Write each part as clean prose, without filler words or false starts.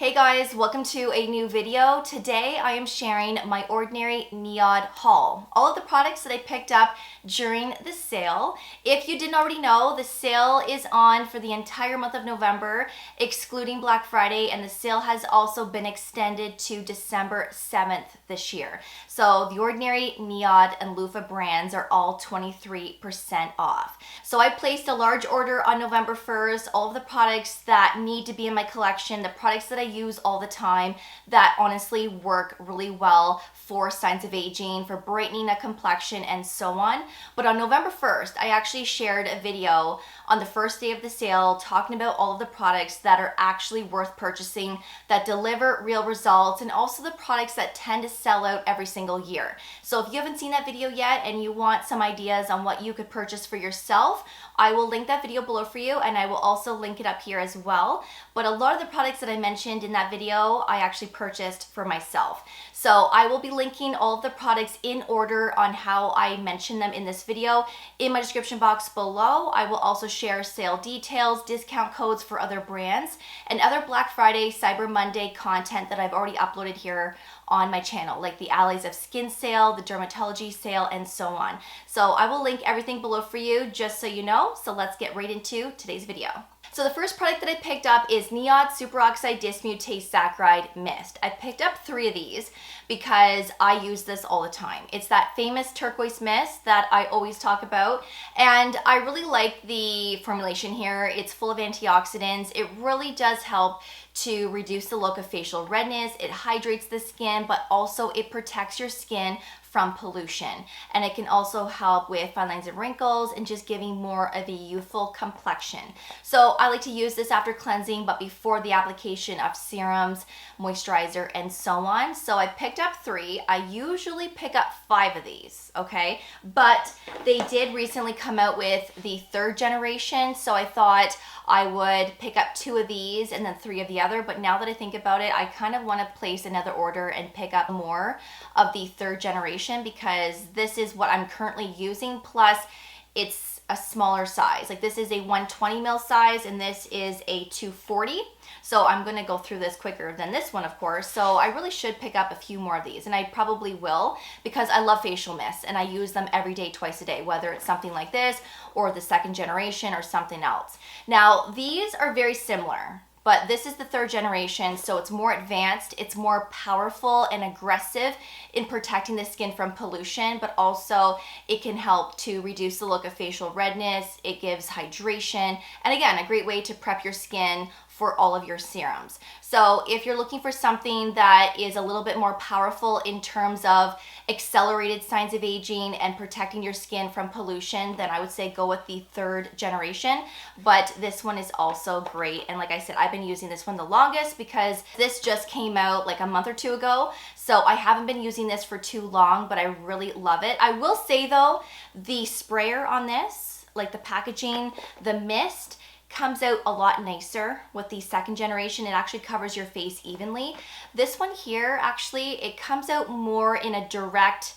Hey guys, welcome to a new video. Today I am sharing my ordinary NIOD haul. All of the products that I picked up during the sale. If you didn't already know, the sale is on for the entire month of November, excluding Black Friday, and the sale has also been extended to December 7th this year. So the ordinary NIOD and loofah brands are all 23% off. So I placed a large order on November 1st. All of the products that need to be in my collection, the products that I use all the time that honestly work really well for signs of aging, for brightening a complexion, and so on. But on November 1st, I actually shared a video on the first day of the sale talking about all of the products that are actually worth purchasing, that deliver real results, and also the products that tend to sell out every single year. So if you haven't seen that video yet and you want some ideas on what you could purchase for yourself, I will link that video below for you, and I will also link it up here as well. But a lot of the products that I mentioned in that video, I actually purchased for myself. So I will be linking all of the products in order on how I mentioned them in this video in my description box below. I will also share sale details, discount codes for other brands, and other Black Friday, Cyber Monday content that I've already uploaded here on my channel, like the Allies of Skin sale, the dermatology sale, and so on. So I will link everything below for you just so you know. So let's get right into today's video. So the first product that I picked up is NIOD Superoxide Dismutase Saccharide Mist. I picked up 3 of these because I use this all the time. It's that famous turquoise mist that I always talk about, and I really like the formulation here. It's full of antioxidants. It really does help to reduce the look of facial redness. It hydrates the skin, but also it protects your skin from pollution. And it can also help with fine lines and wrinkles and just giving more of a youthful complexion. So I like to use this after cleansing, but before the application of serums, moisturizer, and so on. So I picked up 3. I usually pick up 5 of these, okay? But they did recently come out with the 3rd generation, so I thought I would pick up 2 of these and then 3 of the other. But now that I think about it, I kind of want to place another order and pick up more of the 3rd generation, because this is what I'm currently using, plus it's a smaller size. Like, this is a 120 ml size and this is a 240. So I'm going to go through this quicker than this one, of course. So I really should pick up a few more of these, and I probably will, because I love facial mists and I use them every day, twice a day, whether it's something like this or the 2nd generation or something else. Now, these are very similar, but this is the 3rd generation, so it's more advanced, it's more powerful and aggressive in protecting the skin from pollution, but also it can help to reduce the look of facial redness. It gives hydration, and again, a great way to prep your skin for all of your serums. So if you're looking for something that is a little bit more powerful in terms of accelerated signs of aging and protecting your skin from pollution, then I would say go with the 3rd generation. But this one is also great. And like I said, I've been using this one the longest because this just came out like a month or 2 ago. So I haven't been using this for too long, but I really love it. I will say though, the sprayer on this, like the packaging, the mist, comes out a lot nicer with the 2nd generation. It actually covers your face evenly. This one here, actually, it comes out more in a direct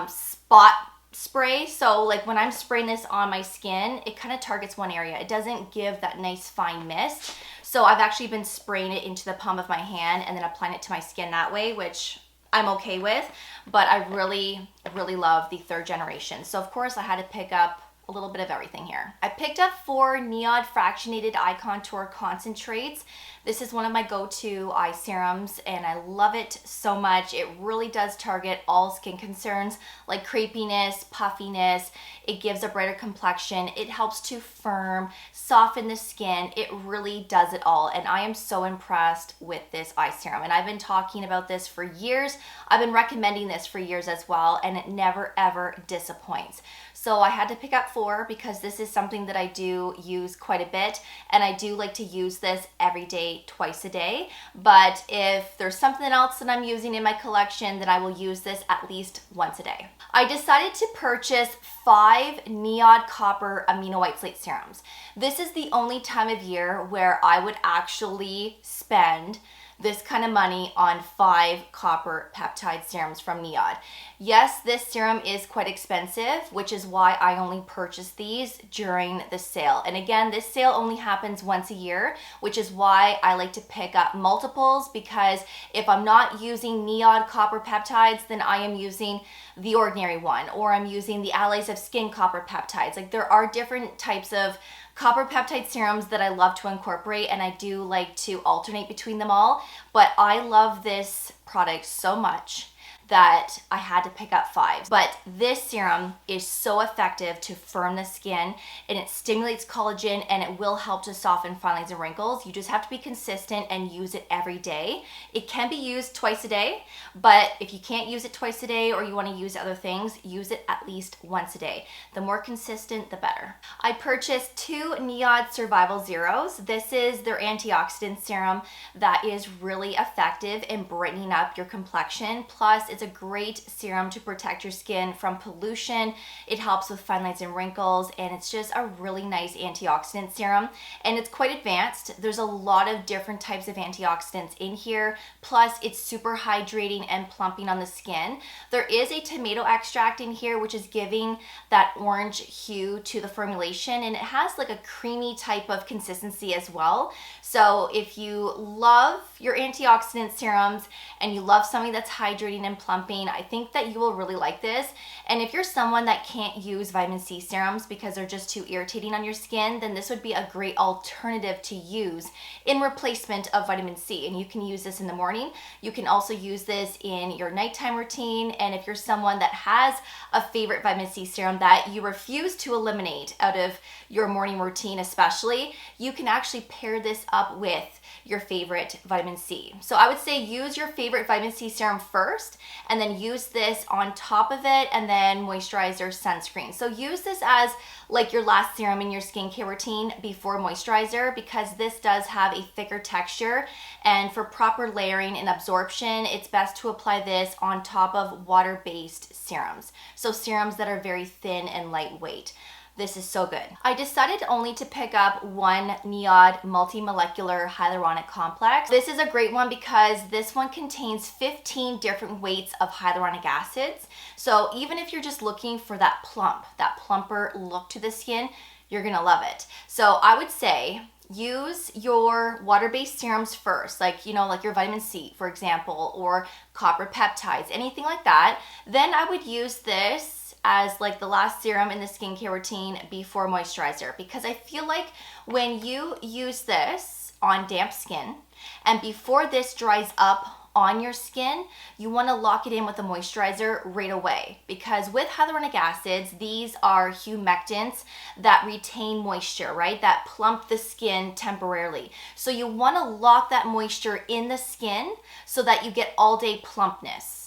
spot spray. So like when I'm spraying this on my skin, it kind of targets one area. It doesn't give that nice fine mist. So I've actually been spraying it into the palm of my hand and then applying it to my skin that way, which I'm okay with. But I really, really love the 3rd generation. So of course I had to pick up a little bit of everything here. I picked up 4 NIOD Fractionated Eye Contour Concentrates. This is one of my go-to eye serums and I love it so much. It really does target all skin concerns like crepiness, puffiness. It gives a brighter complexion. It helps to firm, soften the skin. It really does it all, and I am so impressed with this eye serum. And I've been talking about this for years. I've been recommending this for years as well, and it never ever disappoints. So I had to pick up 4 because this is something that I do use quite a bit, and I do like to use this every day, twice a day. But if there's something else that I'm using in my collection, then I will use this at least once a day. I decided to purchase 5 NIOD Copper Amino White Slate serums. This is the only time of year where I would actually spend this kind of money on 5 copper peptide serums from NIOD. Yes, this serum is quite expensive, which is why I only purchased these during the sale. And again, this sale only happens once a year, which is why I like to pick up multiples, because if I'm not using NIOD copper peptides, then I am using the ordinary one, or I'm using the Allies of Skin copper peptides. Like, there are different types of copper peptide serums that I love to incorporate, and I do like to alternate between them all, but I love this product so much that I had to pick up 5. But this serum is so effective to firm the skin, and it stimulates collagen, and it will help to soften fine lines and wrinkles. You just have to be consistent and use it every day. It can be used twice a day, but if you can't use it twice a day, or you want to use other things, use it at least once a day. The more consistent, the better. I purchased 2 NIOD Survival Zeros. This is their antioxidant serum that is really effective in brightening up your complexion. Plus, it's a great serum to protect your skin from pollution. It helps with fine lines and wrinkles, and it's just a really nice antioxidant serum, and it's quite advanced. There's a lot of different types of antioxidants in here, plus it's super hydrating and plumping on the skin. There is a tomato extract in here, which is giving that orange hue to the formulation, and it has like a creamy type of consistency as well. So if you love your antioxidant serums and you love something that's hydrating and plumping, I think that you will really like this. And if you're someone that can't use vitamin C serums because they're just too irritating on your skin, then this would be a great alternative to use in replacement of vitamin C. And you can use this in the morning. You can also use this in your nighttime routine. And if you're someone that has a favorite vitamin C serum that you refuse to eliminate out of your morning routine especially, you can actually pair this up with your favorite vitamin C. So I would say use your favorite vitamin C serum first, and then use this on top of it, and then moisturizer, sunscreen. So use this as like your last serum in your skincare routine before moisturizer, because this does have a thicker texture, and for proper layering and absorption, it's best to apply this on top of water-based serums. So serums that are very thin and lightweight. This is so good. I decided only to pick up 1 NIOD multi-molecular hyaluronic complex. This is a great one because this one contains 15 different weights of hyaluronic acids. So even if you're just looking for that plumper look to the skin, you're gonna love it. So I would say use your water-based serums first, like, you know, like your vitamin C, for example, or copper peptides, anything like that. Then I would use this as like the last serum in the skincare routine before moisturizer, because I feel like when you use this on damp skin and before this dries up on your skin, you want to lock it in with a moisturizer right away, because with hyaluronic acids, these are humectants that retain moisture, right? That plump the skin temporarily. So you want to lock that moisture in the skin so that you get all day plumpness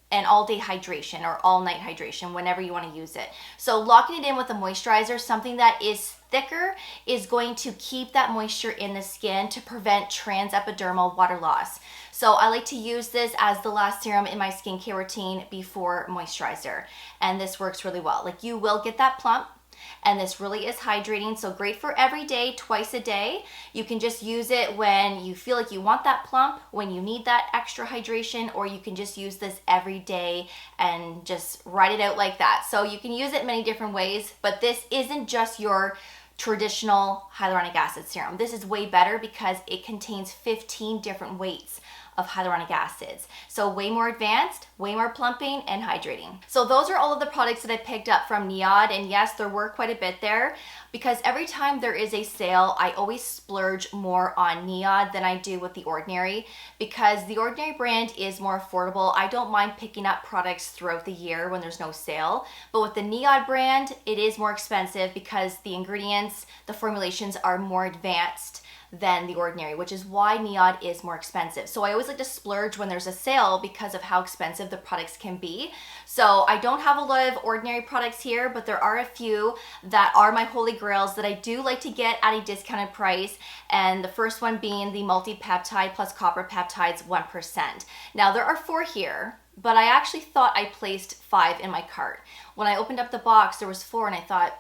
and all day hydration, or all night hydration, whenever you want to use it. So locking it in with a moisturizer, something that is thicker, is going to keep that moisture in the skin to prevent transepidermal water loss. So I like to use this as the last serum in my skincare routine before moisturizer, and this works really well. Like, you will get that plump, and this really is hydrating, so great for every day, twice a day. You can just use it when you feel like you want that plump, when you need that extra hydration, or you can just use this every day and just ride it out like that. So you can use it many different ways, but this isn't just your traditional hyaluronic acid serum. This is way better because it contains 15 different weights of hyaluronic acids. So way more advanced, way more plumping and hydrating. So those are all of the products that I picked up from NIOD, and yes, there were quite a bit there, because every time there is a sale, I always splurge more on NIOD than I do with The Ordinary, because The Ordinary brand is more affordable. I don't mind picking up products throughout the year when there's no sale, but with the NIOD brand, it is more expensive because the ingredients, the formulations are more advanced than The Ordinary, which is why NIOD is more expensive. So I always like to splurge when there's a sale because of how expensive the products can be. So I don't have a lot of Ordinary products here, but there are a few that are my holy grails that I do like to get at a discounted price. And the first one being the Multi-Peptide plus Copper Peptides 1%. Now there are 4 here, but I actually thought I placed 5 in my cart. When I opened up the box, there was 4, and I thought,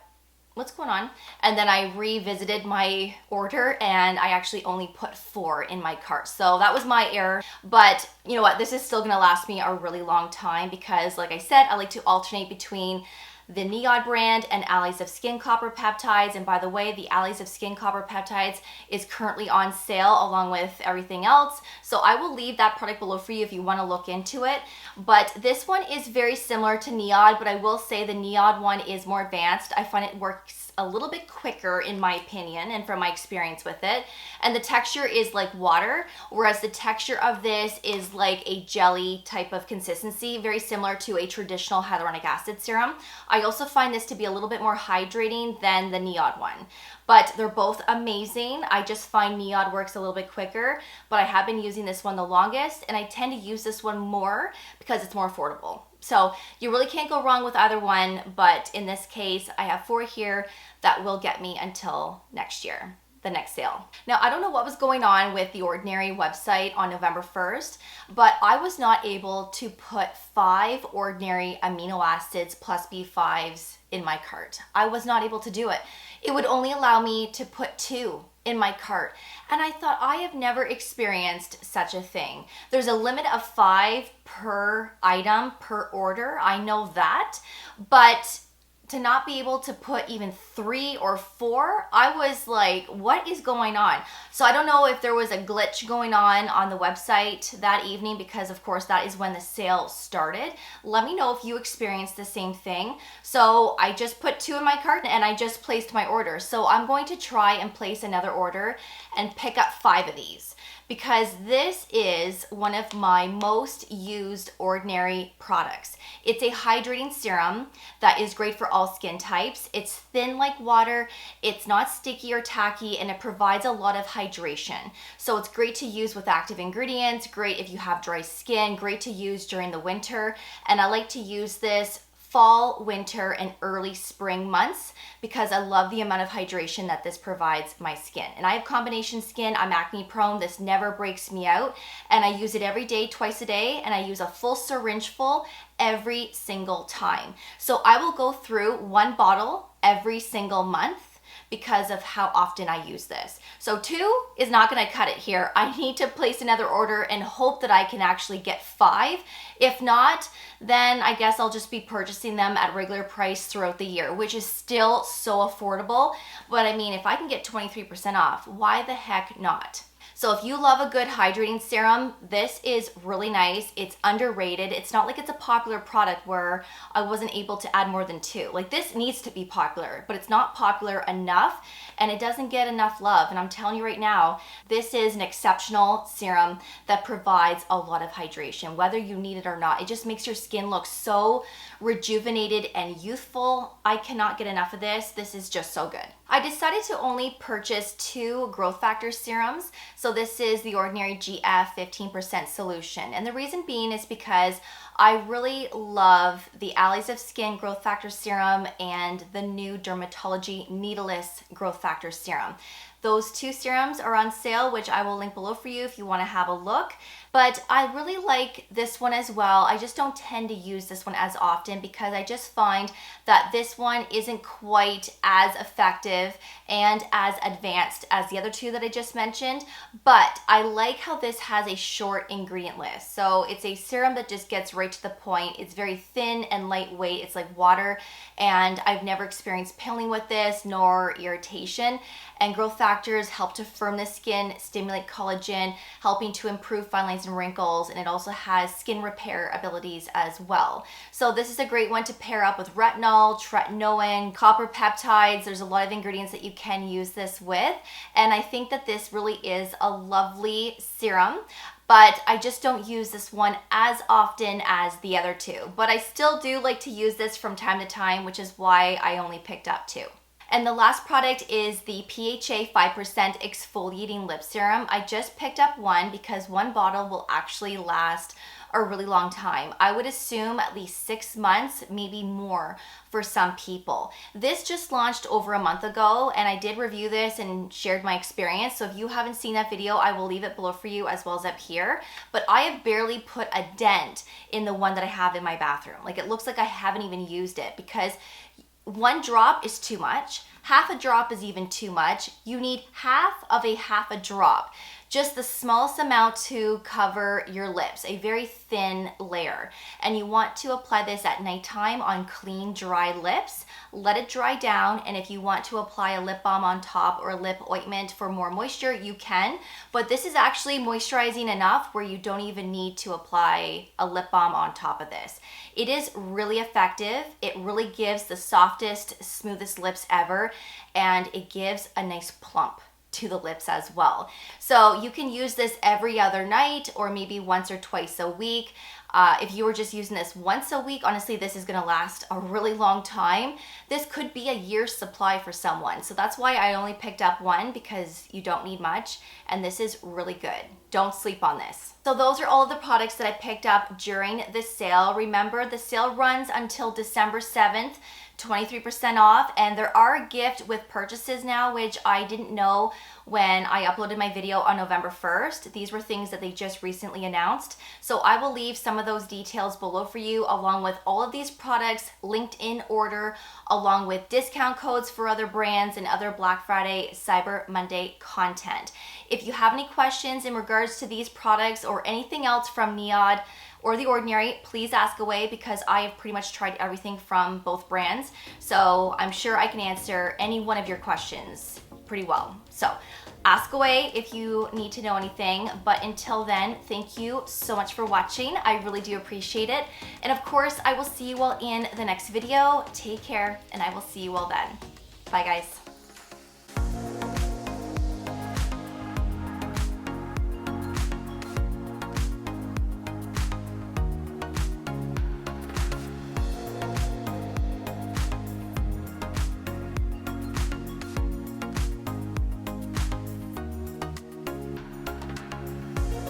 what's going on? And then I revisited my order and I actually only put 4 in my cart. So that was my error. But you know what? This is still gonna last me a really long time because like I said, I like to alternate between the NIOD brand and Allies of Skin Copper Peptides. And by the way, the Allies of Skin Copper Peptides is currently on sale along with everything else. So I will leave that product below for you if you want to look into it. But this one is very similar to NIOD, but I will say the NIOD one is more advanced. I find it works a little bit quicker in my opinion and from my experience with it. And the texture is like water, whereas the texture of this is like a jelly type of consistency, very similar to a traditional hyaluronic acid serum. I also find this to be a little bit more hydrating than the NIOD one, but they're both amazing. I just find NIOD works a little bit quicker, but I have been using this one the longest and I tend to use this one more because it's more affordable. So you really can't go wrong with either one, but in this case, I have 4 here that will get me until next year, the next sale. Now, I don't know what was going on with the Ordinary website on November 1st, but I was not able to put 5 Ordinary amino acids plus B5s in my cart. I was not able to do it. It would only allow me to put 2 in my cart. And I thought, I have never experienced such a thing. There's a limit of 5 per item per order. I know that, but to not be able to put even 3 or 4, I was like, what is going on? So I don't know if there was a glitch going on the website that evening because of course that is when the sale started. Let me know if you experienced the same thing. So I just put 2 in my cart and I just placed my order. So I'm going to try and place another order and pick up 5 of these, because this is one of my most used Ordinary products. It's a hydrating serum that is great for all skin types. It's thin like water, it's not sticky or tacky, and it provides a lot of hydration. So it's great to use with active ingredients, great if you have dry skin, great to use during the winter. And I like to use this fall, winter, and early spring months because I love the amount of hydration that this provides my skin. And I have combination skin, I'm acne prone, this never breaks me out, and I use it every day, twice a day, and I use a full syringe full every single time. So I will go through 1 bottle every single month because of how often I use this. So 2 is not gonna cut it here. I need to place another order and hope that I can actually get 5. If not, then I guess I'll just be purchasing them at regular price throughout the year, which is still so affordable. But I mean, if I can get 23% off, why the heck not? So if you love a good hydrating serum, this is really nice. It's underrated. It's not like it's a popular product where I wasn't able to add more than 2. Like this needs to be popular, but it's not popular enough and it doesn't get enough love. And I'm telling you right now, this is an exceptional serum that provides a lot of hydration, whether you need it or not. It just makes your skin look so rejuvenated and youthful. I cannot get enough of this. This is just so good. I decided to only purchase 2 growth factor serums. So this is the Ordinary GF 15% solution. And the reason being is because I really love the Allies of Skin Growth Factor Serum and the new Dermatology Needleless Growth Factor Serum. Those 2 serums are on sale, which I will link below for you if you want to have a look. But I really like this one as well. I just don't tend to use this one as often because I just find that this one isn't quite as effective and as advanced as the other 2 that I just mentioned. But I like how this has a short ingredient list. So it's a serum that just gets right to the point. It's very thin and lightweight. It's like water, and I've never experienced peeling with this nor irritation. And growth factors help to firm the skin, stimulate collagen, helping to improve fine lines and wrinkles, and it also has skin repair abilities as well. So this is a great one to pair up with retinol, tretinoin, copper peptides. There's a lot of ingredients that you can use this with, and I think that this really is a lovely serum. But I just don't use this one as often as the other 2. But I still do like to use this from time to time, which is why I only picked up 2. And the last product is the PHA 5% Exfoliating Lip Serum. I just picked up 1 because 1 bottle will actually last a really long time. I would assume at least 6 months, maybe more for some people. This just launched over a month ago, and I did review this and shared my experience. So if you haven't seen that video, I will leave it below for you as well as up here. But I have barely put a dent in the one that I have in my bathroom. Like it looks like I haven't even used it because 1 drop is too much. Half a drop is even too much. You need half a drop. Just the smallest amount to cover your lips, a very thin layer. And you want to apply this at nighttime on clean, dry lips. Let it dry down, and if you want to apply a lip balm on top or a lip ointment for more moisture, you can. But this is actually moisturizing enough where you don't even need to apply a lip balm on top of this. It is really effective. It really gives the softest, smoothest lips ever, and it gives a nice plump to the lips as well. So you can use this every other night or maybe once or twice a week. If you were just using this once a week, honestly, this is gonna last a really long time. This could be a year's supply for someone. So that's why I only picked up 1, because you don't need much, and this is really good. Don't sleep on this. So those are all of the products that I picked up during the sale. Remember, the sale runs until December 7th. 23% off, and there are gift with purchases now, which I didn't know when I uploaded my video on November 1st. These were things that they just recently announced. So I will leave some of those details below for you, along with all of these products linked in order, along with discount codes for other brands and other Black Friday, Cyber Monday content. If you have any questions in regards to these products or anything else from NIOD or The Ordinary, please ask away, because I have pretty much tried everything from both brands. So I'm sure I can answer any one of your questions pretty well. So ask away if you need to know anything. But until then, thank you so much for watching. I really do appreciate it. And of course, I will see you all in the next video. Take care, and I will see you all then. Bye, guys.